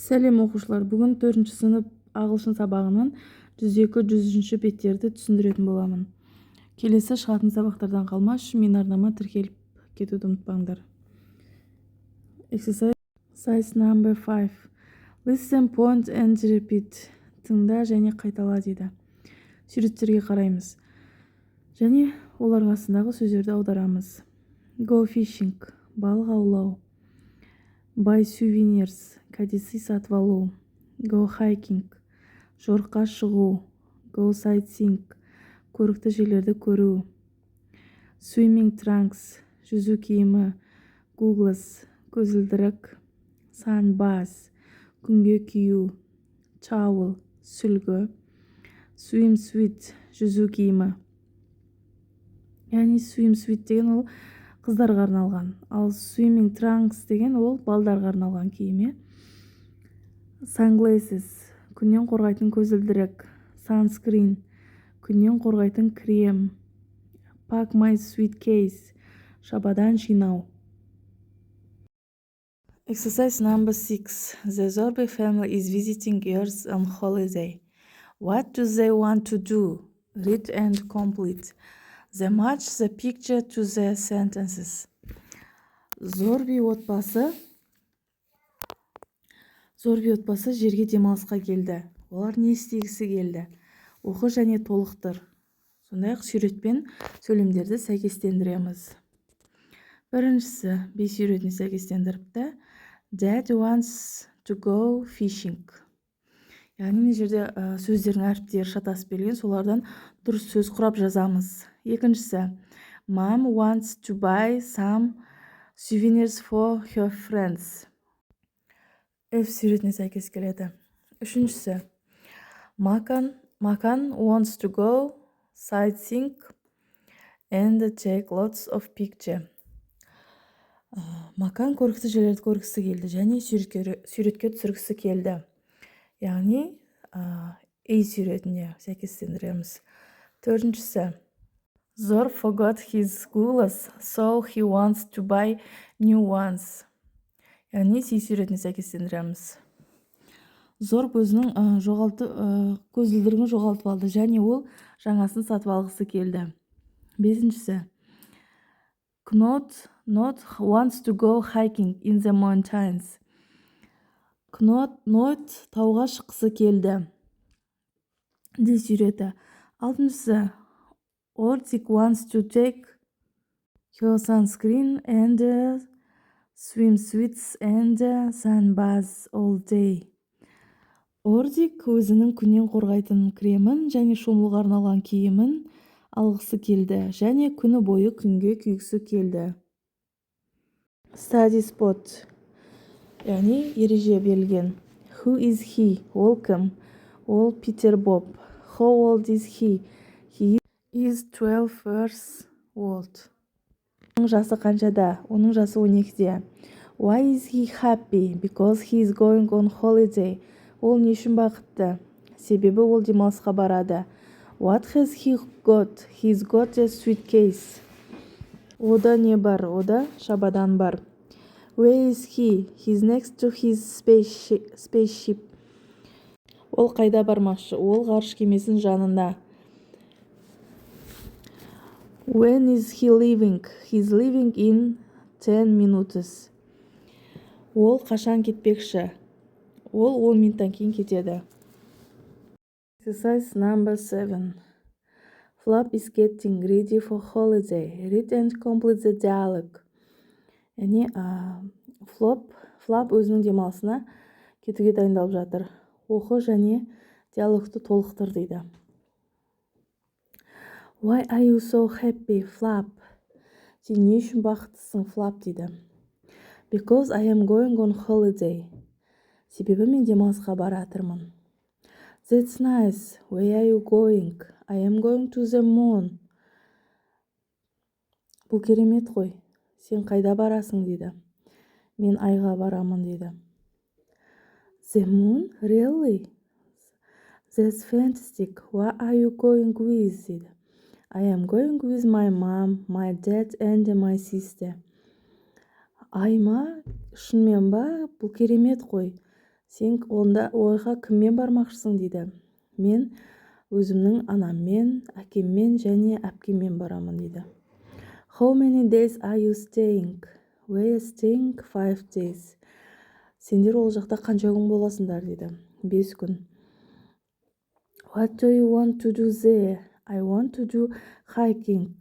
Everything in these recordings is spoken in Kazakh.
Сәлем оқушылар, бүгін 4 сынып ағылшын сабағынан 102-103 беттерді түсіндіретін боламын. Келесі шығатын сабақтардан қалмас үшін мен арнама тіркеліп кетуді ұмытпаңдар. Exercise number 5. Listen, point and repeat. Тыңда және қайтала дейді. Суреттерге қараймыз. Және олардың астындағы сөздерді аударамыз. Go fishing, балық аулау. Buy souvenirs, кәдесый сатып алу. Go hiking, жорыққа шығу. Go sightseeing, көрікті жерлерді көру. Swimming trunks, жүзу киімі. Goggles, көзілдірік. Sunbath, күнге кию. Towel, сүлгі. Swimsuit, жүзу киімі. Яғни swimsuit деген ол қыздарға арналған. Ал swimming trunks деген ол балдарға арналған киім. Sunglasses, күннен қорғайтын көзілдірік. Sunscreen, күннен қорғайтын крем. Pack my suitcase, шабадан жинау. Exercise number 6. The Zorbi family is visiting Earth on holiday. What do they want to do? Read and complete. They match the picture to the sentences. Зорби отбасы жерге демалысқа келді. Олар не істегісі келді? Оқы және толықтыр. Сондай-ақ суретпен сөйлемдерді сәйкестендіреміз. Біріншісі, B суретіне сәйкестендіріпті. Dad wants to go fishing. Яғни мына жерде сөздердің әріптері шатасып берген, солардан дұрыс сөз құрап жазамыз. Екіншісі, Mom wants to buy some souvenirs for her friends. F суретіне сәйкес келеді. Үшіншісі, Makan wants to go sightseeing and take lots of pictures. Макан көрікті жерлерді көргісі келді және суретке түсіргісі келді. Яғни A суретіне сәйкестендіреміз. Төртіншісі, Zor forgot his glasses, so he wants to buy new ones. Яғни C суретіне сәйкестендіреміз. Зор өзінің көзілдірігін жоғалтып алды және ол жаңасын сатып алғысы келді. Бесіншісі, Knut wants to go hiking in the mountains. Knut тауға шыққысы келді. D суреті. Алтыншысы, Ortik wants to take her sunscreen and swimsuits and sunbath all day. Ордик өзінің күннен қорғайтын кремін және шомылуға арналған киімін алғысы келді және күні бойы күнге күйгісі келді. Study spot. Яғни ереже берілген. Who is he? Ол кім? Ол Питер Боб. How old is he? He is 12 years old. Оның жасы қаншада? Оның жасы 12-де. Why is he happy? Because he is going on holiday. Ол не үшін бақытты? Себебі ол демалысқа барады. What has he got? He's got a suitcase. Ода не бар? Ода шабадан бар. Where is he? He's next to his spaceship. Ол қайда бармақшы? Ол ғарыш кемесінің жанында. When is he leaving? He's leaving in 10 minutes. Ол қашан кетпекші? Ол 10 минуттан кейін кетеді. Exercise number 7. Flap is getting ready for holiday. Read and complete the dialogue. Яғни Flap өзінің демалысына кетуге дайындалып жатыр. Оқы және диалогты толықтыр дейді. Why are you so happy, Flap? Сен не үшін бақыттысың, Flap дейді. Because I am going on holiday. Себебі мен демалысқа баратырмын. That's nice. Where are you going? I am going to the moon. Бұл керемет қой. Сен қайда барасың дейді. Мен айға барамын дейді. The moon? Really? That's fantastic. Where are you going with? дейді. I am going with my mom, my dad and my sister. Ай ма? Шынымен ба? Бұл керемет қой. Сен онда ойға кіммен бармақшысың дейді. Мен өзімнің анаммен, әкеммен және әпкеммен барамын дейді. How many days are you staying? We are staying 5 days. Сендер ол жақта қанша күн боласыңдар дейді. 5 күн. What do you want to do there? I want to do hiking.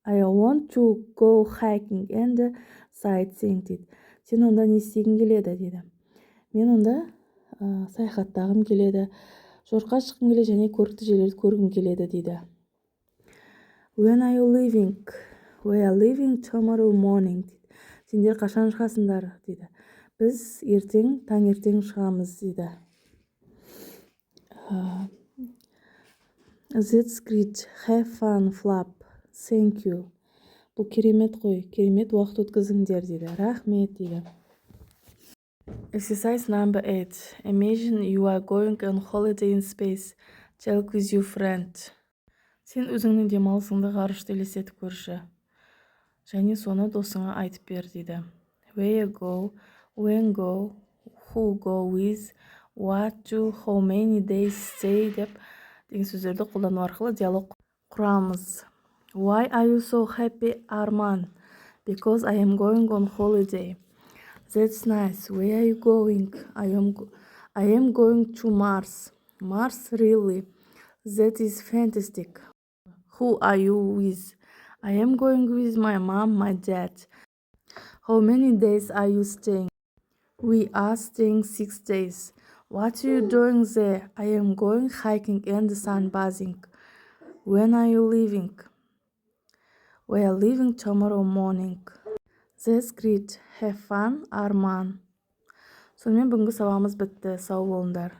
I want to go hiking and sightseeing дейді. Сен онда не істегің келеді дейді. Мен онда саяхаттағым келеді, жорыққа шыққым келеді және көрікті жерлерді көргім келеді дейді. When are you leaving? We are leaving tomorrow morning. Сендер қашан шығасыңдар дейді. Біз ертең, таңертең шығамыз дейді. That's great. Have fun, Flap. Thank you. Бұл керемет қой. Керемет уақыт өткізіңдер дейді. Рахмет дейді. Exercise number 8. Imagine you are going on holiday in space. Talk with your friend. Сен өзіңнің демалысыңды ғарышта елестетіп көрші. Және соны досыңа айтып бер дейді. Where go, when go, who go with, what to, how many days stay деп деген сөздерді қолдану арқылы диалог құрамыз. Why are you so happy, Arman? Because I am going on holiday. That's nice. Where are you going? I am going to Mars. Mars, really? That is fantastic. Who are you with? I am going with my mom, my dad. How many days are you staying? We are staying 6 days. What are you doing there? I am going hiking and sunbathing. When are you leaving? We are leaving tomorrow morning. That's great. Have fun, Arman. Сонымен бүгінгі сабағымыз бітті. Сау болыңдар.